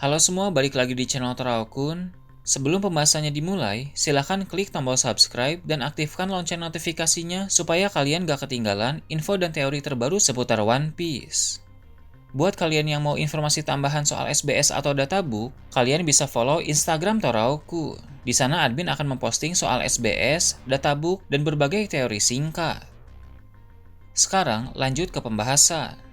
Halo semua, balik lagi di channel Teraokun. Sebelum pembahasannya dimulai, silahkan klik tombol subscribe dan aktifkan lonceng notifikasinya supaya kalian gak ketinggalan info dan teori terbaru seputar One Piece. Buat kalian yang mau informasi tambahan soal SBS atau databook, kalian bisa follow Instagram Teraokun. Di sana admin akan memposting soal SBS, databook, dan berbagai teori singkat. Sekarang lanjut ke pembahasan.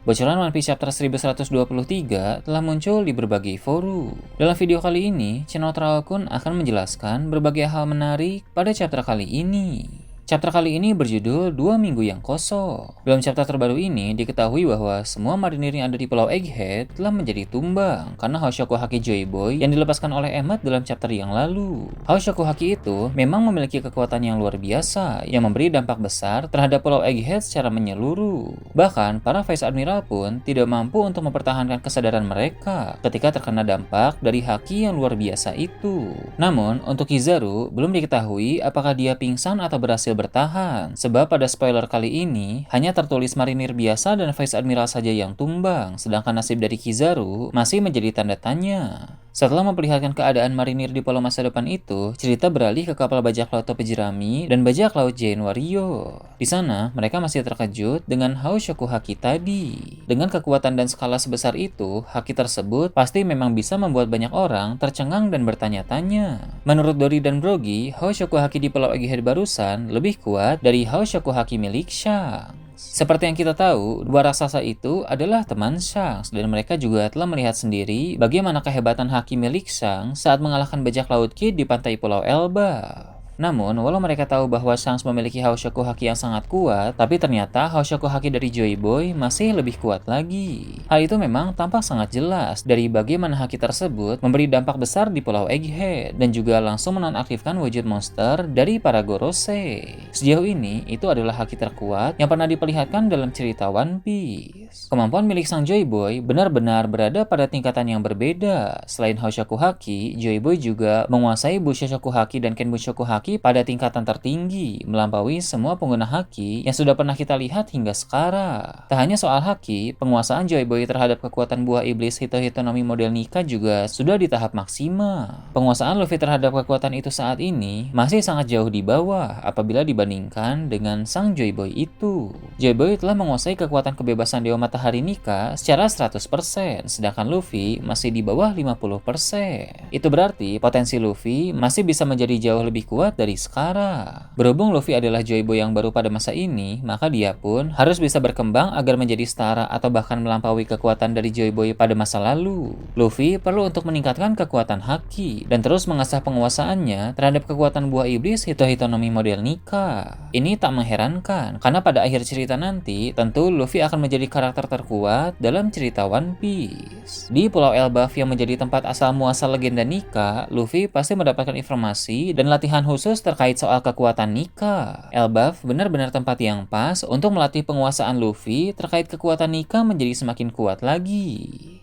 Bocoran One Piece Chapter 1123 telah muncul di berbagai forum. Dalam video kali ini, channel Teraokun akan menjelaskan berbagai hal menarik pada chapter kali ini. Chapter kali ini berjudul 2 Minggu yang Kosong. Dalam chapter terbaru ini, diketahui bahwa semua marinir yang ada di Pulau Egghead telah menjadi tumbang karena Hoshoku Haki Joy Boy yang dilepaskan oleh Emmet dalam chapter yang lalu. Hoshoku Haki itu memang memiliki kekuatan yang luar biasa yang memberi dampak besar terhadap Pulau Egghead secara menyeluruh. Bahkan, para Vice Admiral pun tidak mampu untuk mempertahankan kesadaran mereka ketika terkena dampak dari haki yang luar biasa itu. Namun, untuk Kizaru, belum diketahui apakah dia pingsan atau berhasil bertahan, sebab pada spoiler kali ini hanya tertulis marinir biasa dan Vice Admiral saja yang tumbang, sedangkan nasib dari Kizaru masih menjadi tanda tanya. Setelah memperlihatkan keadaan marinir di Pulau masa depan itu, cerita beralih ke kapal bajak laut topi jerami dan bajak laut Giant Warrior. Di sana, mereka masih terkejut dengan Hoshoku Haki tadi. Dengan kekuatan dan skala sebesar itu, haki tersebut pasti memang bisa membuat banyak orang tercengang dan bertanya-tanya. Menurut Dory dan Brogy, Hoshoku Haki di Pulau Egghead barusan lebih kuat dari Hoshoku Haki milik Shanks. Seperti yang kita tahu, dua raksasa itu adalah teman Shanks dan mereka juga telah melihat sendiri bagaimana kehebatan haki milik Shanks saat mengalahkan bajak laut Kid di pantai Pulau Elba. Namun, walau mereka tahu bahwa Shanks memiliki Hoshoku Haki yang sangat kuat, tapi ternyata Hoshoku Haki dari Joy Boy masih lebih kuat lagi. Hal itu memang tampak sangat jelas dari bagaimana haki tersebut memberi dampak besar di Pulau Egghead dan juga langsung menonaktifkan wujud monster dari para Gorosei. Sejauh ini, itu adalah haki terkuat yang pernah diperlihatkan dalam cerita One Piece. Kemampuan milik sang Joy Boy benar-benar berada pada tingkatan yang berbeda. Selain Hoshoku Haki, Joy Boy juga menguasai Bushoshoku Haki dan Kenbushoku Haki pada tingkatan tertinggi, melampaui semua pengguna haki yang sudah pernah kita lihat hingga sekarang. Tak hanya soal haki, penguasaan Joy Boy terhadap kekuatan buah iblis Hito-Hitonomi model Nika juga sudah di tahap maksimal. Penguasaan Luffy terhadap kekuatan itu saat ini masih sangat jauh di bawah apabila dibandingkan dengan sang Joy Boy itu. Joy Boy telah menguasai kekuatan kebebasan Dewa Matahari Nika secara 100%, sedangkan Luffy masih di bawah 50%. Itu berarti potensi Luffy masih bisa menjadi jauh lebih kuat dari sekarang. Berhubung Luffy adalah Joy Boy yang baru pada masa ini, maka dia pun harus bisa berkembang agar menjadi setara atau bahkan melampaui kekuatan dari Joy Boy pada masa lalu. Luffy perlu untuk meningkatkan kekuatan haki dan terus mengasah penguasaannya terhadap kekuatan buah iblis Hito-Hitonomi model Nika. Ini tak mengherankan, karena pada akhir cerita nanti, tentu Luffy akan menjadi karakter terkuat dalam cerita One Piece. Di Pulau Elbaf yang menjadi tempat asal muasal legenda Nika, Luffy pasti mendapatkan informasi dan latihan khusus terkait soal kekuatan Nika. Elbaf benar-benar tempat yang pas untuk melatih penguasaan Luffy terkait kekuatan Nika menjadi semakin kuat lagi.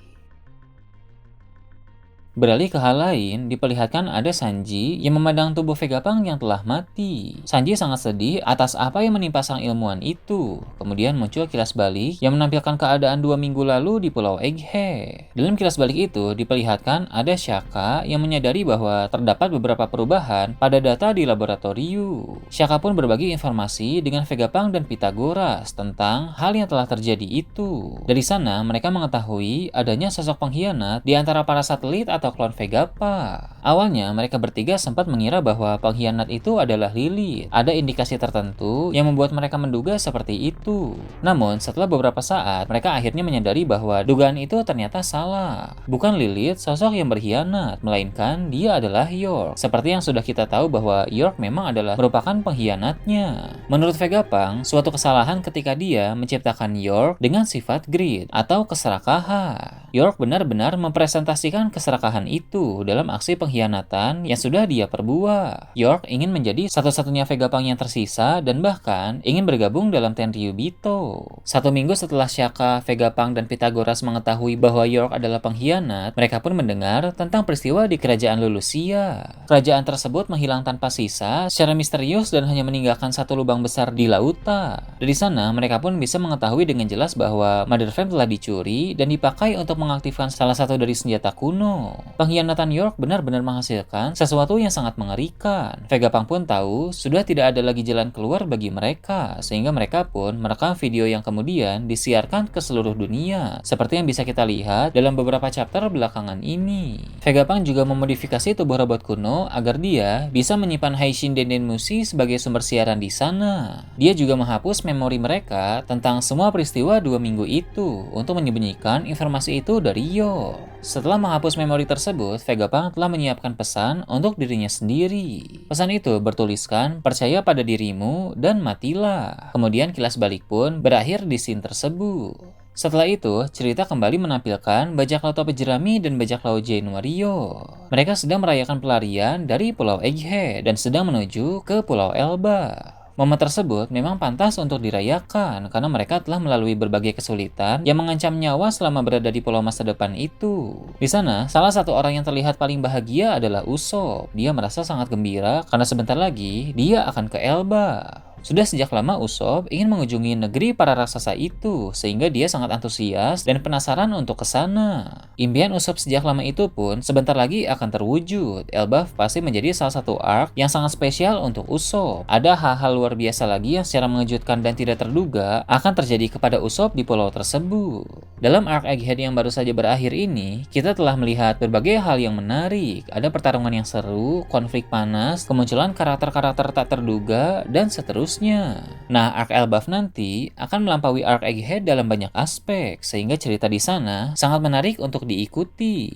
Beralih ke hal lain, diperlihatkan ada Sanji yang memandang tubuh Vegapunk yang telah mati. Sanji sangat sedih atas apa yang menimpa sang ilmuwan itu. Kemudian muncul kilas balik yang menampilkan keadaan 2 minggu lalu di Pulau Egghead. Dalam kilas balik itu diperlihatkan ada Shaka yang menyadari bahwa terdapat beberapa perubahan pada data di laboratorium. Shaka pun berbagi informasi dengan Vegapunk dan Pythagoras tentang hal yang telah terjadi itu. Dari sana mereka mengetahui adanya sosok pengkhianat di antara para satelit atau klon Vegapunk. Awalnya mereka bertiga sempat mengira bahwa pengkhianat itu adalah Lilith. Ada indikasi tertentu yang membuat mereka menduga seperti itu. Namun setelah beberapa saat mereka akhirnya menyadari bahwa dugaan itu ternyata salah. Bukan Lilith sosok yang berkhianat, melainkan dia adalah York. Seperti yang sudah kita tahu bahwa York memang adalah merupakan pengkhianatnya. Menurut Vegapunk, suatu kesalahan ketika dia menciptakan York dengan sifat greed atau keserakahan. York benar-benar mempresentasikan keserakahan kesalahan itu dalam aksi pengkhianatan yang sudah dia perbuat. York ingin menjadi satu-satunya Vegapunk yang tersisa dan bahkan ingin bergabung dalam Tenryubito. 1 minggu setelah Shaka, Vegapunk, dan Pythagoras mengetahui bahwa York adalah pengkhianat, mereka pun mendengar tentang peristiwa di kerajaan Lulusia. Kerajaan tersebut menghilang tanpa sisa secara misterius dan hanya meninggalkan satu lubang besar di lautan. Dari sana, mereka pun bisa mengetahui dengan jelas bahwa Mother Flame telah dicuri dan dipakai untuk mengaktifkan salah satu dari senjata kuno. Pengkhianatan York benar-benar menghasilkan sesuatu yang sangat mengerikan. Vegapunk pun tahu sudah tidak ada lagi jalan keluar bagi mereka, sehingga mereka pun merekam video yang kemudian disiarkan ke seluruh dunia, seperti yang bisa kita lihat dalam beberapa chapter belakangan ini. Vegapunk juga memodifikasi tubuh robot kuno agar dia bisa menyimpan Heishin Dendenmushi sebagai sumber siaran di sana. Dia juga menghapus memori mereka tentang semua peristiwa 2 minggu itu untuk menyembunyikan informasi itu dari York. Setelah menghapus memori tersebut, Vegapunk telah menyiapkan pesan untuk dirinya sendiri. Pesan itu bertuliskan, "Percaya pada dirimu dan matilah." Kemudian kilas balik pun berakhir di scene tersebut. Setelah itu, cerita kembali menampilkan bajak laut topi jerami dan bajak laut Januario. Mereka sedang merayakan pelarian dari Pulau Egghead dan sedang menuju ke Pulau Elba. Momen tersebut memang pantas untuk dirayakan karena mereka telah melalui berbagai kesulitan yang mengancam nyawa selama berada di pulau masa depan itu. Di sana, salah satu orang yang terlihat paling bahagia adalah Usopp. Dia merasa sangat gembira karena sebentar lagi dia akan ke Elba. Sudah sejak lama Usopp ingin mengunjungi negeri para raksasa itu, sehingga dia sangat antusias dan penasaran untuk ke sana. Impian Usopp sejak lama itu pun sebentar lagi akan terwujud. Elbaf pasti menjadi salah satu arc yang sangat spesial untuk Usopp. Ada hal-hal luar biasa lagi yang secara mengejutkan dan tidak terduga akan terjadi kepada Usopp di pulau tersebut. Dalam arc Egghead yang baru saja berakhir ini, kita telah melihat berbagai hal yang menarik. Ada pertarungan yang seru, konflik panas, kemunculan karakter-karakter tak terduga, dan seterusnya. Nah, arc Elbaf nanti akan melampaui arc Egghead dalam banyak aspek, sehingga cerita di sana sangat menarik untuk diikuti.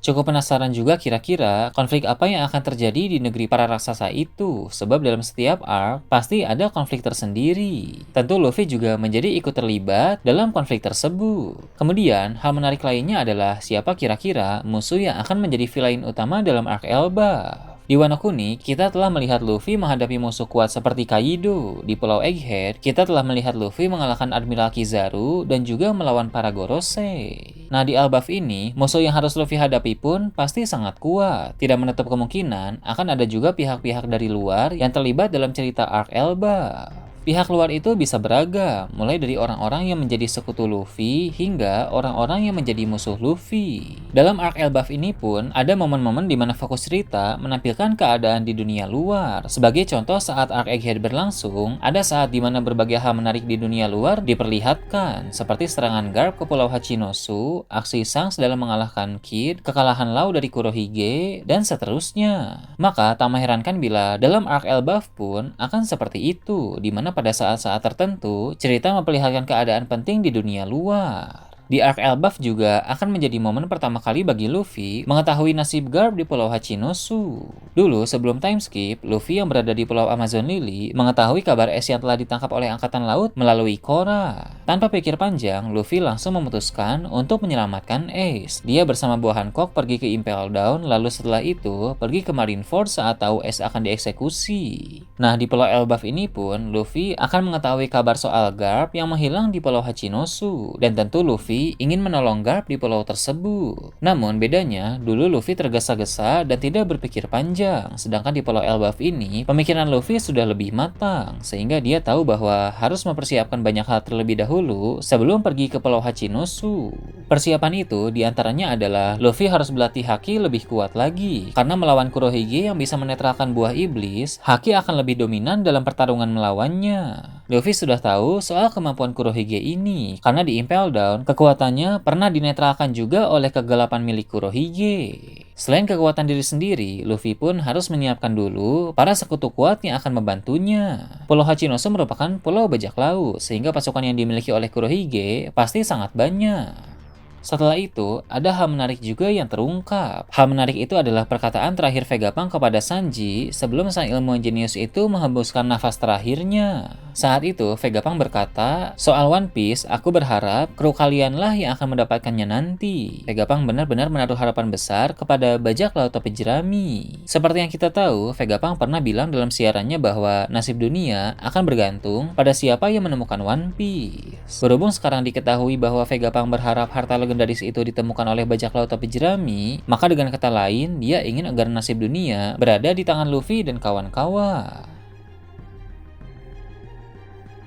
Cukup penasaran juga kira-kira konflik apa yang akan terjadi di negeri para raksasa itu, sebab dalam setiap arc pasti ada konflik tersendiri. Tentu Luffy juga menjadi ikut terlibat dalam konflik tersebut. Kemudian, hal menarik lainnya adalah siapa kira-kira musuh yang akan menjadi villain utama dalam arc Elbaf. Di Wano Kuni, kita telah melihat Luffy menghadapi musuh kuat seperti Kaido. Di Pulau Egghead, kita telah melihat Luffy mengalahkan Admiral Kizaru dan juga melawan para Gorosei. Nah, di Elbaf ini, musuh yang harus Luffy hadapi pun pasti sangat kuat. Tidak menutup kemungkinan akan ada juga pihak-pihak dari luar yang terlibat dalam cerita arc Elbaf. Pihak luar itu bisa beragam, mulai dari orang-orang yang menjadi sekutu Luffy hingga orang-orang yang menjadi musuh Luffy. Dalam arc Elbaf ini pun ada momen-momen di mana fokus cerita menampilkan keadaan di dunia luar. Sebagai contoh, saat arc Egghead berlangsung, ada saat di mana berbagai hal menarik di dunia luar diperlihatkan, seperti serangan Garp ke Pulau Hachinosu, aksi Shanks dalam mengalahkan Kid, kekalahan Law dari Kurohige, dan seterusnya. Maka tak mengherankan bila dalam arc Elbaf pun akan seperti itu, di mana pada saat-saat tertentu, cerita memperlihatkan keadaan penting di dunia luar. Di arc Elbaf juga akan menjadi momen pertama kali bagi Luffy mengetahui nasib Garp di Pulau Hachinosu. Dulu, sebelum time skip, Luffy yang berada di Pulau Amazon Lily mengetahui kabar Ace yang telah ditangkap oleh Angkatan Laut melalui Korra. Tanpa pikir panjang, Luffy langsung memutuskan untuk menyelamatkan Ace. Dia bersama buah Hancock pergi ke Impel Down, lalu setelah itu pergi ke Marineford saat tahu Ace akan dieksekusi. Nah, di Pulau Elbaf ini pun, Luffy akan mengetahui kabar soal Garp yang menghilang di Pulau Hachinosu, dan tentu Luffy ingin menolong Garp di pulau tersebut. Namun bedanya, dulu Luffy tergesa-gesa dan tidak berpikir panjang, sedangkan di Pulau Elbaf ini, pemikiran Luffy sudah lebih matang, sehingga dia tahu bahwa harus mempersiapkan banyak hal terlebih dahulu sebelum pergi ke Pulau Hachinosu. Persiapan itu diantaranya adalah Luffy harus berlatih haki lebih kuat lagi, karena melawan Kurohige yang bisa menetralkan buah iblis, haki akan lebih dominan dalam pertarungan melawannya. Luffy sudah tahu soal kemampuan Kurohige ini, karena di Impel Down, kekuatannya pernah dinetralkan juga oleh kegelapan milik Kurohige. Selain kekuatan diri sendiri, Luffy pun harus menyiapkan dulu para sekutu kuat yang akan membantunya. Pulau Hachinosu merupakan pulau bajak laut, sehingga pasukan yang dimiliki oleh Kurohige pasti sangat banyak. Setelah itu, ada hal menarik juga yang terungkap. Hal menarik itu adalah perkataan terakhir Vegapunk kepada Sanji sebelum sang ilmuwan jenius itu menghembuskan nafas terakhirnya. Saat itu, Vegapunk berkata, "Soal One Piece, aku berharap kru kalianlah yang akan mendapatkannya nanti." Vegapunk benar-benar menaruh harapan besar kepada bajak laut topi jerami. Seperti yang kita tahu, Vegapunk pernah bilang dalam siarannya bahwa nasib dunia akan bergantung pada siapa yang menemukan One Piece. Berhubung sekarang diketahui bahwa Vegapunk berharap harta legendaris itu ditemukan oleh bajak laut topi jerami, maka dengan kata lain, dia ingin agar nasib dunia berada di tangan Luffy dan kawan-kawan.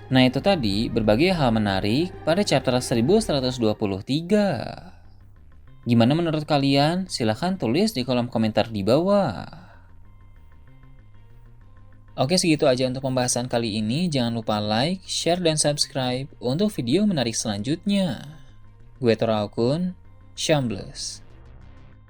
Nah, itu tadi berbagai hal menarik pada chapter 1123. Gimana menurut kalian? Silahkan tulis di kolom komentar di bawah. Oke, segitu aja untuk pembahasan kali ini. Jangan lupa like, share, dan subscribe untuk video menarik selanjutnya. Gue Toraokun, Shambles.